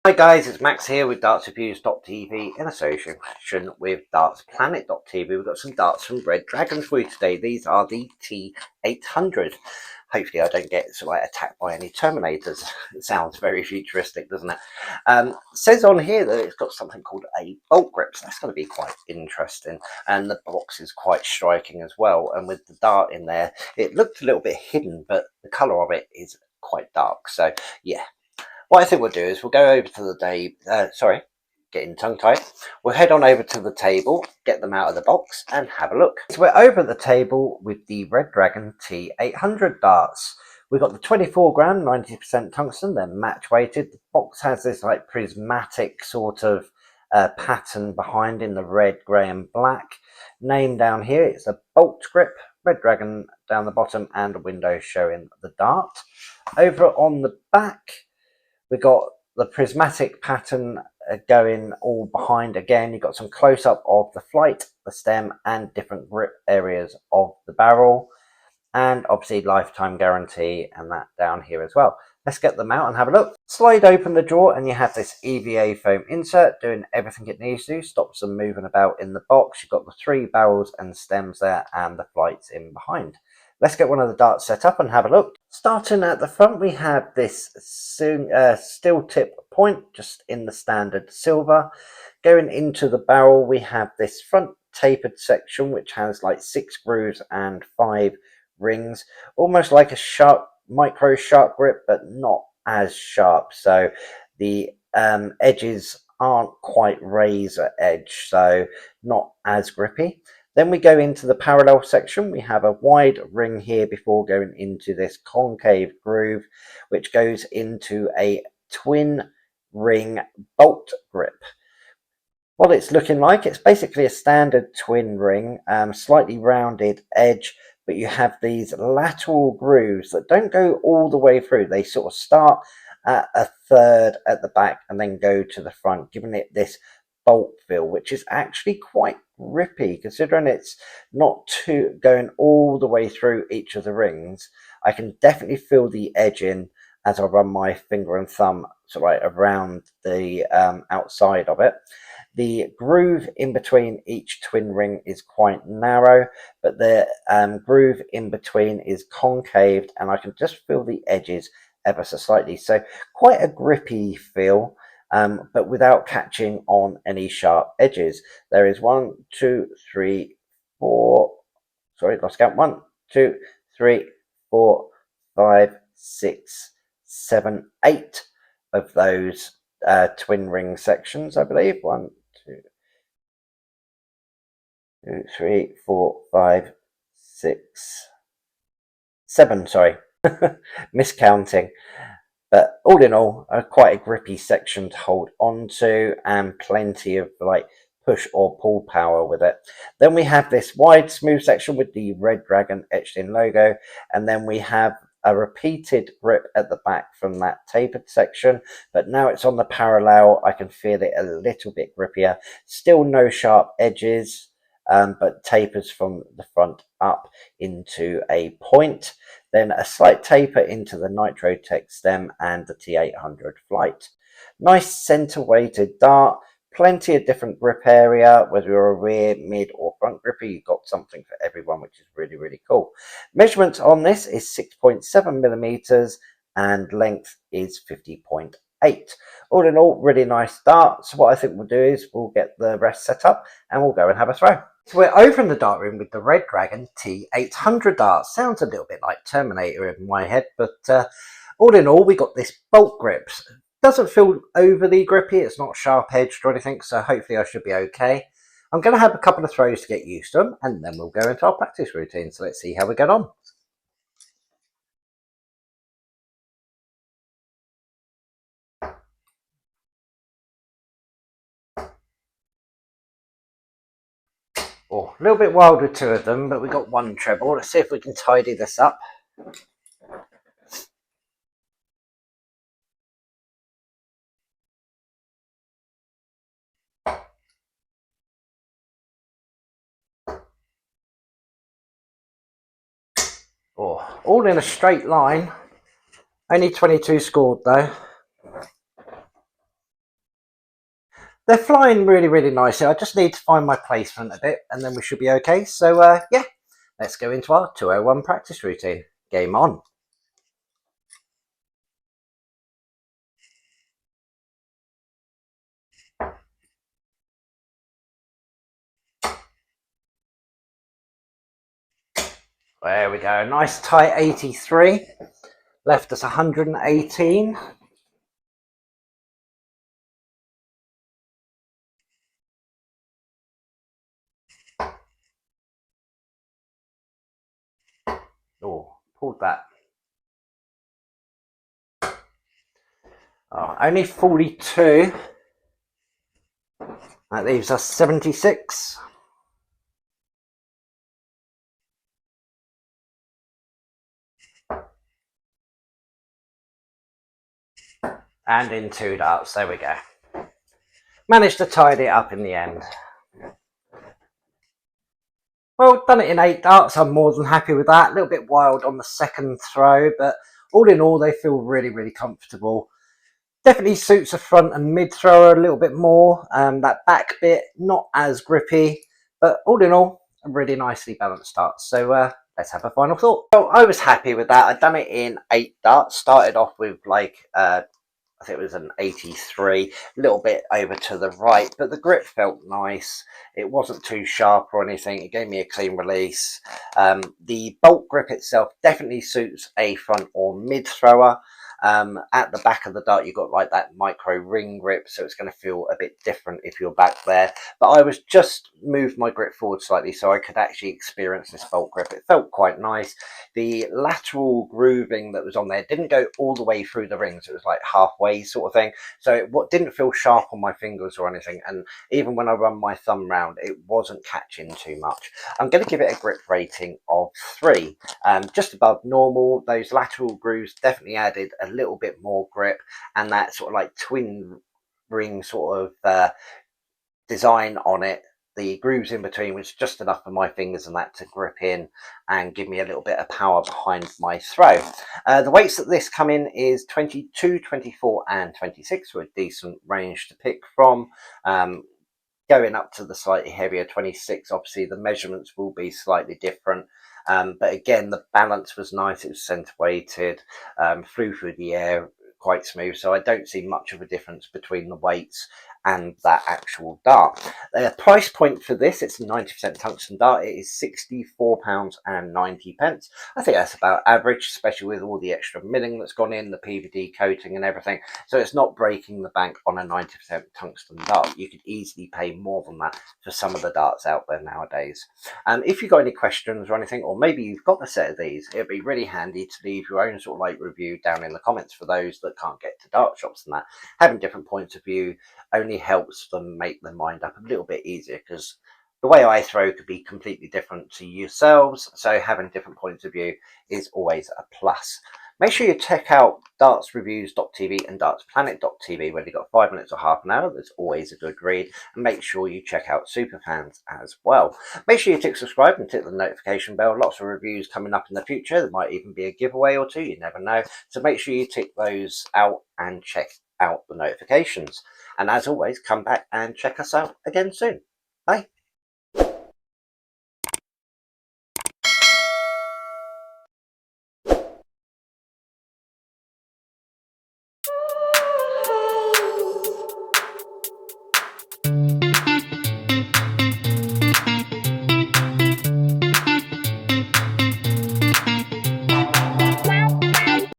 Hi guys, it's Max here with dartsreviews.tv in association with dartsplanet.tv. We've got some darts from Red Dragon for you today. These are the T-800. Hopefully I don't get attacked by any Terminators. It sounds very futuristic, doesn't it? Says on here that it's got something called a bolt grip, so that's going to be quite interesting. And the box is quite striking as well. And with the dart in there, it looked a little bit hidden, but the colour of it is quite dark. So yeah. What I think we'll do is we'll go over to the getting tongue-tied. We'll head on over to the table, get them out of the box, and have a look. So we're over at the table with the Red Dragon T-800 darts. We've got the 24 gram, 90% tungsten, they're match weighted. The box has this like prismatic sort of pattern behind in the red, grey and black. Name down here, it's a bolt grip, Red Dragon down the bottom, and a window showing the dart. Over on the back, we've got the prismatic pattern going all behind. Again, you've got some close-up of the flight, the stem, and different grip areas of the barrel. And obviously lifetime guarantee and that down here as well. Let's get them out and have a look. Slide open the drawer and you have this EVA foam insert doing everything it needs to. Stops them moving about in the box. You've got the 3 barrels and stems there and the flights in behind. Let's get one of the darts set up and have a look. Starting at the front, we have this steel tip point just in the standard silver. Going into the barrel, we have this front tapered section which has like 6 grooves and 5 rings, almost like a sharp micro sharp grip, but not as sharp. So the edges aren't quite razor edge, so not as grippy. Then we go into the parallel section. We have a wide ring here before going into this concave groove, which goes into a twin ring bolt grip. What it's looking like, it's basically a standard twin ring, slightly rounded edge, but you have these lateral grooves that don't go all the way through. They sort of start at a third at the back and then go to the front, giving it this bolt feel, which is actually quite grippy considering it's not too going all the way through each of the rings. I can definitely feel the edging as I run my finger and thumb around the outside of it. The groove in between each twin ring is quite narrow, but the groove in between is concaved and I can just feel the edges ever so slightly. So quite a grippy feel, but without catching on any sharp edges. There is 1, 2, 3, 4, sorry, lost count, 1, 2, 3, 4, 5, 6, 7, 8 of those twin ring sections, I believe. 1, 2, 3, 4, 5, 6, 7, sorry, miscounting. But all in all, quite a grippy section to hold onto and plenty of push or pull power with it. Then we have this wide smooth section with the Red Dragon etched in logo, and then we have a repeated grip at the back from that tapered section, but now it's on the parallel. I can feel it a little bit grippier. Still no sharp edges, but tapers from the front up into a point. Then a slight taper into the NitroTech stem and the T-800 flight. Nice center weighted dart, plenty of different grip area, whether you're a rear, mid or front gripper, you've got something for everyone, which is really, really cool. Measurement on this is 6.7 millimeters and length is 50.8. All in all, really nice dart. So what I think we'll do is we'll get the rest set up and we'll go and have a throw. So we're over in the dart room with the Red Dragon T-800 dart. Sounds a little bit like Terminator in my head, but all in all, we got this bolt grip. Doesn't feel overly grippy, it's not sharp edged or anything, so hopefully I should be okay. I'm going to have a couple of throws to get used to them, and then we'll go into our practice routine. So let's see how we get on. Oh, a little bit wild with 2 of them, but we got 1 treble. Let's see if we can tidy this up. Oh, all in a straight line. Only 22 scored though. They're flying really, really nicely. I just need to find my placement a bit and then we should be okay. So yeah, let's go into our 201 practice routine. Game on. There we go. Nice tight 83. Left us 118. Oh, pulled that. Oh, only 42. That leaves us 76. And in 2 darts. There we go. Managed to tidy it up in the end. Well, done it in 8 darts. I'm more than happy with that. A little bit wild on the second throw, but all in all, they feel really, really comfortable. Definitely suits a front and mid thrower a little bit more. That back bit, not as grippy, but all in all, a really nicely balanced dart. So let's have a final thought. Well, I was happy with that. I'd done it in 8 darts. Started off with like I think it was an 83, a little bit over to the right, but the grip felt nice. It wasn't too sharp or anything. It gave me a clean release. The bolt grip itself definitely suits a front or mid thrower. At the back of the dart, you've got like that micro ring grip, so it's going to feel a bit different if you're back there. But I was just moved my grip forward slightly so I could actually experience this bolt grip. It felt quite nice. The lateral grooving that was on there didn't go all the way through the rings. It was like halfway sort of thing. So it didn't feel sharp on my fingers or anything. And even when I run my thumb round, it wasn't catching too much. I'm going to give it a grip rating of 3. Just above normal. Those lateral grooves definitely added a little bit more grip, and that sort of like twin ring sort of design on it, the grooves in between was just enough for my fingers and that to grip in and give me a little bit of power behind my throw. The weights that this come in is 22, 24 and 26, so a decent range to pick from. Going up to the slightly heavier 26, obviously the measurements will be slightly different. But again, the balance was nice. It was center weighted, flew through the air quite smooth. So I don't see much of a difference between the weights and that actual dart. The price point for this, it's a 90% tungsten dart. It is £64.90. I think that's about average, especially with all the extra milling that's gone in, the PVD coating and everything. So it's not breaking the bank on a 90% tungsten dart. You could easily pay more than that for some of the darts out there nowadays. If you've got any questions or anything, or maybe you've got a set of these, it'd be really handy to leave your own sort of like review down in the comments for those that can't get to dart shops and that. Having different points of view only helps them make their mind up a little bit easier, because the way I throw could be completely different to yourselves, so having different points of view is always a plus. Make sure you check out dartsreviews.tv and dartsplanet.tv, whether you've got 5 minutes or half an hour. There's always a good read. And make sure you check out Superfans as well. Make sure you tick subscribe and tick the notification bell. Lots of reviews coming up in the future. There might even be a giveaway or two. You never know. So make sure you tick those out and check out the notifications. And as always, come back and check us out again soon. Bye.